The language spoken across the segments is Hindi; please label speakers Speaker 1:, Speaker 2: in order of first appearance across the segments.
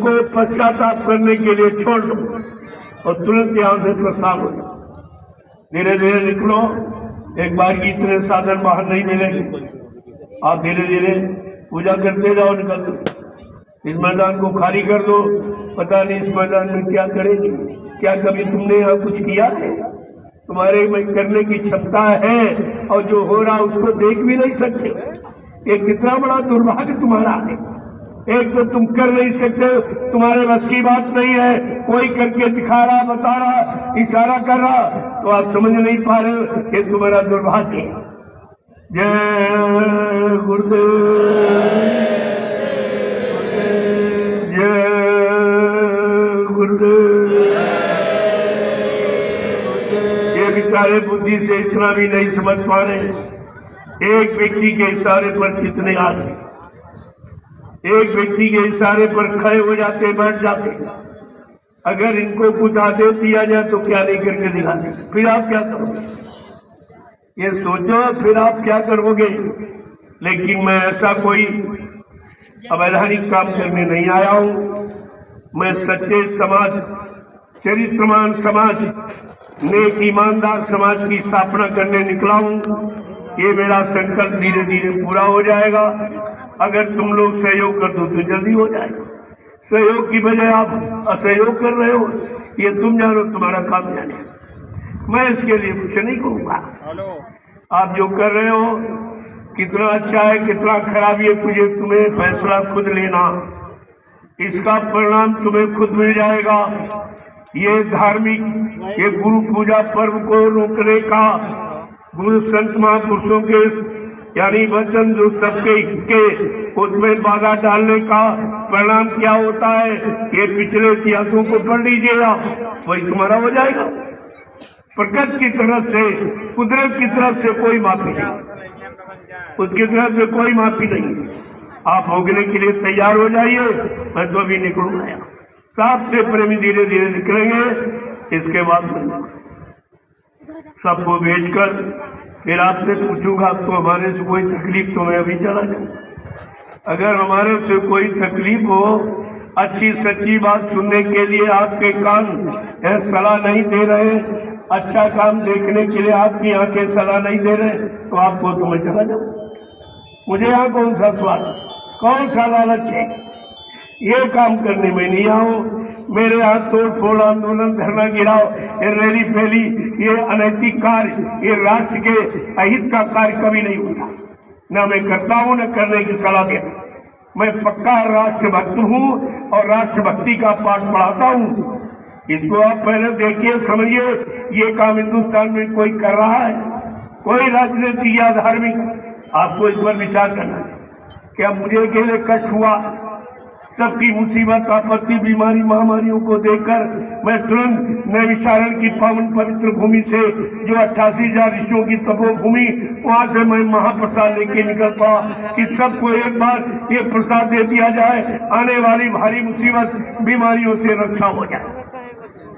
Speaker 1: उनको पश्चाताप करने के लिए छोड़ दो और तुरंत यहाँ से प्रस्थान हो जाओ। धीरे धीरे निकलो, एक बार की इतने साधन बाहर नहीं मिलेंगे। आप धीरे धीरे पूजा करते जाओ, निकलते इस मैदान को खाली कर दो। पता नहीं इस मैदान में क्या करेगी। क्या कभी तुमने यहाँ कुछ किया है? तुम्हारे में करने की क्षमता है और जो हो रहा उसको देख भी नहीं सकते। ये कितना बड़ा दुर्भाग्य तुम्हारा है। एक तो तुम कर नहीं सकते, तुम्हारे बस की बात नहीं है, कोई करके दिखा रहा, बता रहा, इशारा कर रहा, तो आप समझ नहीं पा रहे हो कि तुम्हारा दुर्भाग्य है। जय गुरुदेव, जय गुरुदेव। ये बेचारे बुद्धि से इतना भी नहीं समझ पा रहे। एक व्यक्ति के इशारे पर कितने आदमी, एक व्यक्ति के इशारे पर खड़े हो जाते, बैठ जाते। अगर इनको कुछ आदेश दिया जाए तो क्या नहीं करके दिखाते, फिर आप क्या करोगे? ये सोचो फिर आप क्या करोगे। लेकिन मैं ऐसा कोई अवैधानिक काम करने नहीं आया हूँ। मैं सच्चे समाज, चरित्रमान समाज, नेक ईमानदार समाज की स्थापना करने निकला हूँ। ये मेरा संकल्प धीरे धीरे पूरा हो जाएगा। अगर तुम लोग सहयोग कर दो तो जल्दी हो जाएगा। सहयोग की बजाय आप असहयोग कर रहे हो, ये तुम जानो, तुम्हारा काम जाने। मैं इसके लिए कुछ नहीं कहूँगा। आप जो कर रहे हो कितना अच्छा है, कितना खराब, ये तुम्हें फैसला खुद लेना। इसका परिणाम तुम्हें खुद मिल जाएगा। ये धार्मिक, ये गुरु पूजा पर्व को रोकने का, गुरु संत महापुरुषों के यानी वचन जो सबके के उसमें बाधा डालने का परिणाम क्या होता है, ये पिछले इतिहासों को पढ़ लीजिएगा, वही तुम्हारा हो जाएगा। प्रकृति की तरफ से, कुदरत की तरफ से कोई माफी नहीं, उसकी तरफ से कोई माफी नहीं। आप भोगने के लिए तैयार हो जाइए। मैं तो अभी निकलूंगा, सबसे प्रेमी धीरे धीरे निकलेंगे। इसके बाद सबको भेजकर फिर आपसे पूछूंगा, तो हमारे से कोई तकलीफ तो मैं अभी चला जाऊँ। अगर हमारे से कोई तकलीफ हो, अच्छी सच्ची बात सुनने के लिए आपके कान सलाह नहीं दे रहे, अच्छा काम देखने के लिए आपकी आंखें सलाह नहीं दे रहे, तो आपको तो मैं चला जाऊँ। मुझे यहाँ कौन सा स्वाद, कौन सा लालच है? ये काम करने में नहीं आऊँ। मेरे यहाँ तोड़ फोड़, आंदोलन, धरना गिराओ, ये रैली फैली, ये अनैतिक कार्य, ये राष्ट्र के अहित का कार्य कभी नहीं होता। न मैं करता हूँ, न करने की सलाह देता। मैं पक्का राष्ट्रभक्त हूँ और राष्ट्रभक्ति का पाठ पढ़ाता हूँ। इसको आप पहले देखिए, समझिए, ये काम हिंदुस्तान में कोई कर रहा है, कोई राजनीतिक या धार्मिक। आपको इस पर विचार करना है। क्या मुझे अकेले कष्ट हुआ? सबकी मुसीबत, आपत्ति, बीमारी, महामारियों को देखकर मैं तुरंत नैमिषारण्य की पावन पवित्र भूमि से, जो 88,000 ऋषियों की तपोभूमि, वहां से मैं महाप्रसाद लेके निकल पड़ा कि सबको एक बार ये प्रसाद दे दिया जाए, आने वाली भारी मुसीबत, बीमारियों से रक्षा हो जाए।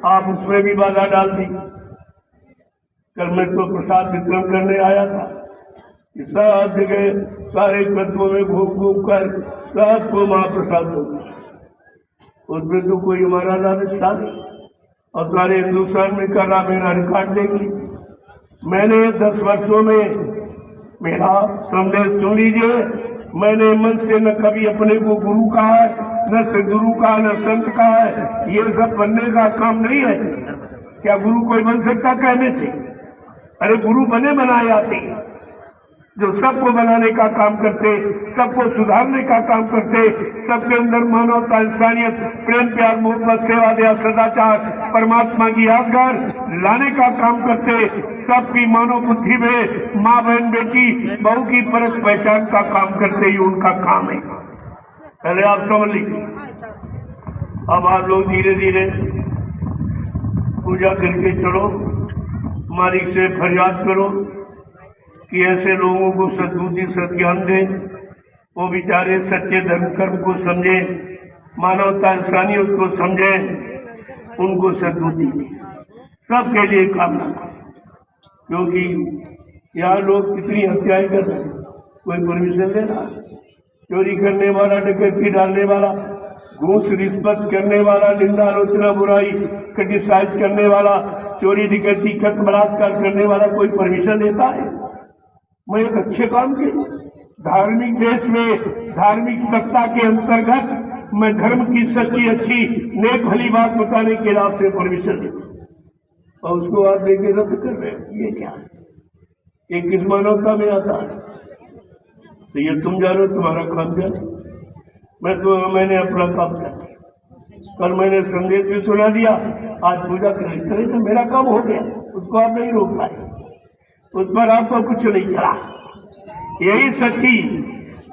Speaker 1: आप उसमें भी बाधा डाल दी। कल मैं तो प्रसाद वितरण करने आया था, सब जगह सारे तत्वों में घूम घूम कर सबको महाप्रसाद दो। उसमें तो कोई हमारा राजस्थान और सारे हिंदुस्तान में कर रहा, मेरा रिकॉर्ड देख ली। मैंने 10 वर्षों में, मेरा संदेश सुन लीजिए, मैंने मन से न कभी अपने को गुरु कहा है, न सदगुरु कहा, न संत कहा है। ये सब बनने का काम नहीं है। क्या गुरु कोई बन सकता कहने से? अरे गुरु बने बनाए जाते हैं, जो सबको बनाने का काम करते, सबको सुधारने का काम करते, सबके अंदर मानवता, इंसानियत, प्रेम, प्यार, मोहब्बत, सेवा, दया, सदाचार, परमात्मा की यादगार लाने का काम करते, सबकी मानव बुद्धि में माँ, बहन, बेटी, बहू की परख पहचान का काम करते ही उनका काम है। पहले आप समझ लीजिए। अब आप लोग धीरे धीरे पूजा करके चलो, मालिक से फरियाद करो कि ऐसे लोगों को सद्बुद्धि, सद्ज्ञान दे, वो बेचारे सच्चे धर्म कर्म को समझे, मानवता, इंसानियत को समझे, उनको सद्बुद्धि दे। सबके लिए कामना, क्योंकि यहाँ लोग कितनी हत्याएं कर रहे हैं, कोई परमिशन दे रहा, चोरी करने वाला, डकैती डालने वाला, घूस रिश्वत करने वाला, निंदा आलोचना बुराई क्रिटिसाइज करने वाला, चोरी डकैती कत्ल बलात्कार करने वाला कोई परमिशन देता है? मैं एक अच्छे काम के धार्मिक देश में धार्मिक सत्ता के अंतर्गत मैं धर्म की सच्ची अच्छी नेक भली बात बताने के लिए आपसे परमिशन देता और उसको आप देके रद्द कर रहे हैं, ये क्या है? ये किस मानवता में आता है? तो ये तुम जानो, तुम्हारा काम जानो। मैंने अपना काम किया, कल मैंने संदेश भी सुना दिया, आज पूजा करें तो मेरा काम हो गया, उसको आप नहीं रोक पाए, उस पर आपको कुछ नहीं चला। यही सच्ची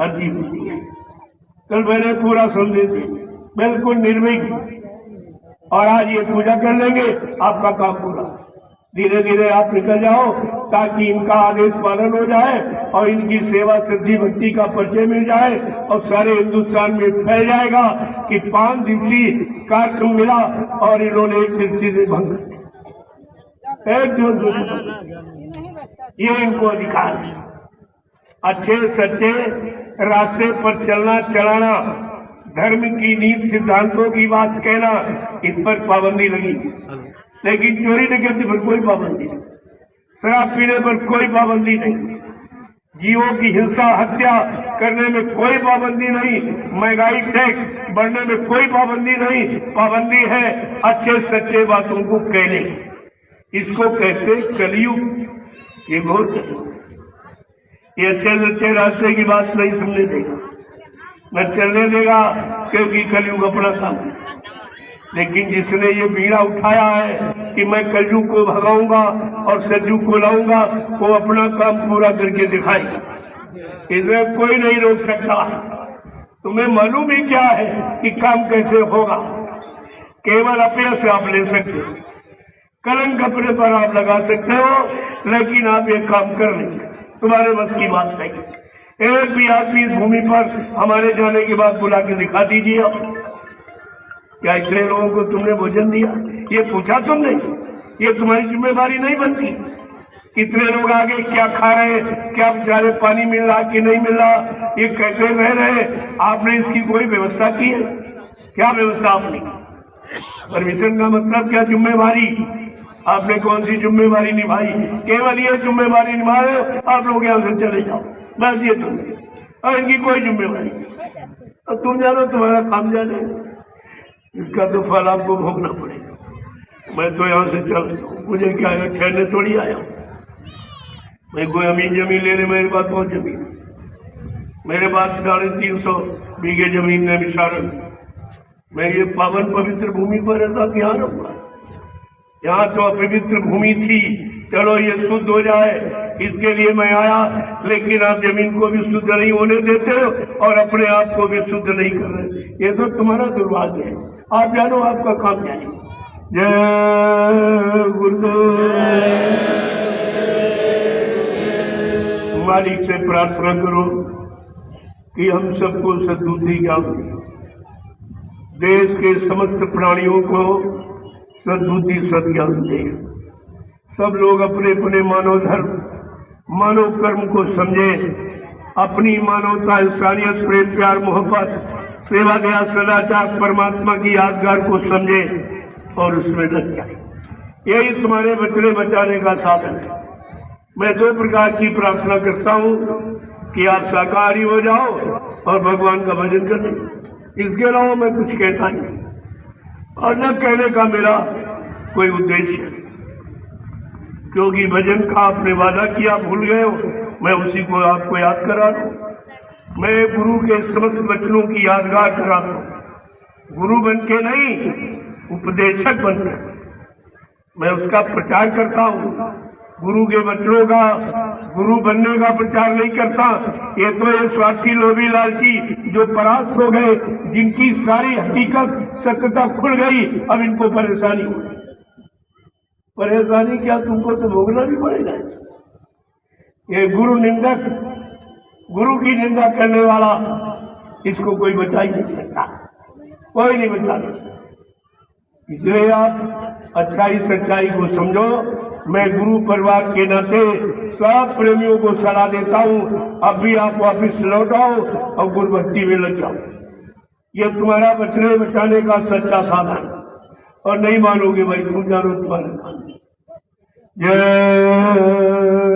Speaker 1: अर्जी होती है। कल मैंने पूरा संदेश बिल्कुल निर्विघ्न, और आज ये पूजा कर लेंगे, आपका काम पूरा। धीरे धीरे आप निकल जाओ ताकि इनका आदेश पालन हो जाए और इनकी सेवा सिद्धि भक्ति का परिचय मिल जाए और सारे हिंदुस्तान में फैल जाएगा कि 5 दिवसीय कार्यक्रम मिला और इन्होंने 1 दिवसीय से भंग कर ये इनको अधिकार है। अच्छे सच्चे रास्ते पर चलना चलाना, धर्म की नीति सिद्धांतों की बात कहना, इस पर पाबंदी लगी, लेकिन चोरी डकैती पर कोई पाबंदी नहीं, शराब पीने पर कोई पाबंदी नहीं, जीवों की हिंसा हत्या करने में कोई पाबंदी नहीं, महंगाई टैक्स बढ़ने में कोई पाबंदी नहीं। पाबंदी है अच्छे सच्चे बातों को कहने, इसको कहते कलयुग। ये घोर कलयुग, ये अच्छे सच्चे रास्ते की बात नहीं सुनने देगा, न चलने देगा, क्योंकि कलयुग अपना काम है। लेकिन जिसने ये बीड़ा उठाया है कि मैं कलयुग को भगाऊंगा और सतयुग को लाऊंगा, वो अपना काम पूरा करके दिखाएगा, इसमें कोई नहीं रोक सकता। तुम्हें मालूम ही क्या है कि काम कैसे होगा? केवल अपयश आप ले सकते हो, कलंक अपने पर आप लगा सकते हो, लेकिन आप ये काम कर नहीं, तुम्हारे बस की बात नहीं। एक भी आदमी इस भूमि पर हमारे जाने के बाद बुला के दिखा दीजिए आप, क्या इतने लोगों को तुमने भोजन दिया? ये पूछा तुमने? ये तुम्हारी जिम्मेदारी नहीं बनती? कितने लोग आगे क्या खा रहे, क्या बेचारे पानी मिल रहा कि नहीं मिल रहा, ये कैसे रह रहे, आपने इसकी कोई व्यवस्था की है? क्या व्यवस्था आपने? परमिशन का मतलब क्या? जिम्मेवारी। आपने कौन सी जिम्मेवारी निभाई? केवल ये जिम्मेवारी निभाए आप लोग यहाँ से चले जाओ, बस ये तुमने, और इनकी कोई जिम्मेवारी। और तुम जानो, तुम्हारा काम जाने, इसका तो फल आपको भोगना पड़ेगा। मैं तो यहाँ से चल, मुझे क्या है, ठहरने थोड़ी आया, मैं कोई अमीन जमीन लेने मेरे पास बहुत जमीन, मेरे पास 350 बीघे जमीन है विशारण। मैं ये पावन पवित्र भूमि पर रहता कि यहाँ रहूंगा? यहाँ तो अपवित्र भूमि थी, चलो ये शुद्ध हो जाए इसके लिए मैं आया, लेकिन आप जमीन को भी शुद्ध नहीं होने देते हो और अपने आप को भी शुद्ध नहीं कर रहे। ये तो तुम्हारा दुर्भाग्य है। आप जानो आपका काम क्या है। जय गुरुदेव। मालिक से प्रार्थना करो कि हम सबको सद्बुद्धि ज्ञान दे, देश के समस्त प्राणियों को सद्बुद्धि सद्ज्ञान दे, सब लोग अपने अपने मानव धर्म मानव कर्म को समझे, अपनी मानवता इंसानियत प्रेम प्यार मोहब्बत सेवा दया सदाचार परमात्मा की यादगार को समझे और उसमें लग जाए। यही तुम्हारे बचने बचाने का साधन है। मैं 2 प्रकार की प्रार्थना करता हूँ कि आप शाकाहारी हो जाओ और भगवान का भजन करें, इसके अलावा मैं कुछ कहता नहीं और न कहने का मेरा कोई उद्देश्य है, क्योंकि भजन का आपने वादा किया, भूल गए हो, मैं उसी को आपको याद करा दूं। मैं गुरु के समस्त वचनों की यादगार करा दूं, गुरु बन के नहीं उपदेशक बनकर मैं उसका प्रचार करता हूँ। गुरु के वचनों का गुरु बनने का प्रचार नहीं करता। ये तो ये स्वार्थी लोभी लालची जो परास्त हो गए, जिनकी सारी हकीकत सत्यता खुल गई, अब इनको परेशानी हो गई। परेशानी क्या, तुमको तो भोगना भी पड़ेगा। ये गुरु निंदक, गुरु की निंदा करने वाला, इसको कोई बचा ही नहीं सकता, कोई नहीं बचा सकता। इसलिए आप अच्छाई सच्चाई को समझो। मैं गुरु परिवार के नाते सब प्रेमियों को सलाह देता हूँ, अब भी आप वापिस लौट आओ और गुरु भक्ति में लग जाओ। ये तुम्हारा बचने बचाने का सच्चा साधन, और नहीं मानोगे भाई तुम जानो तुम्हारे जय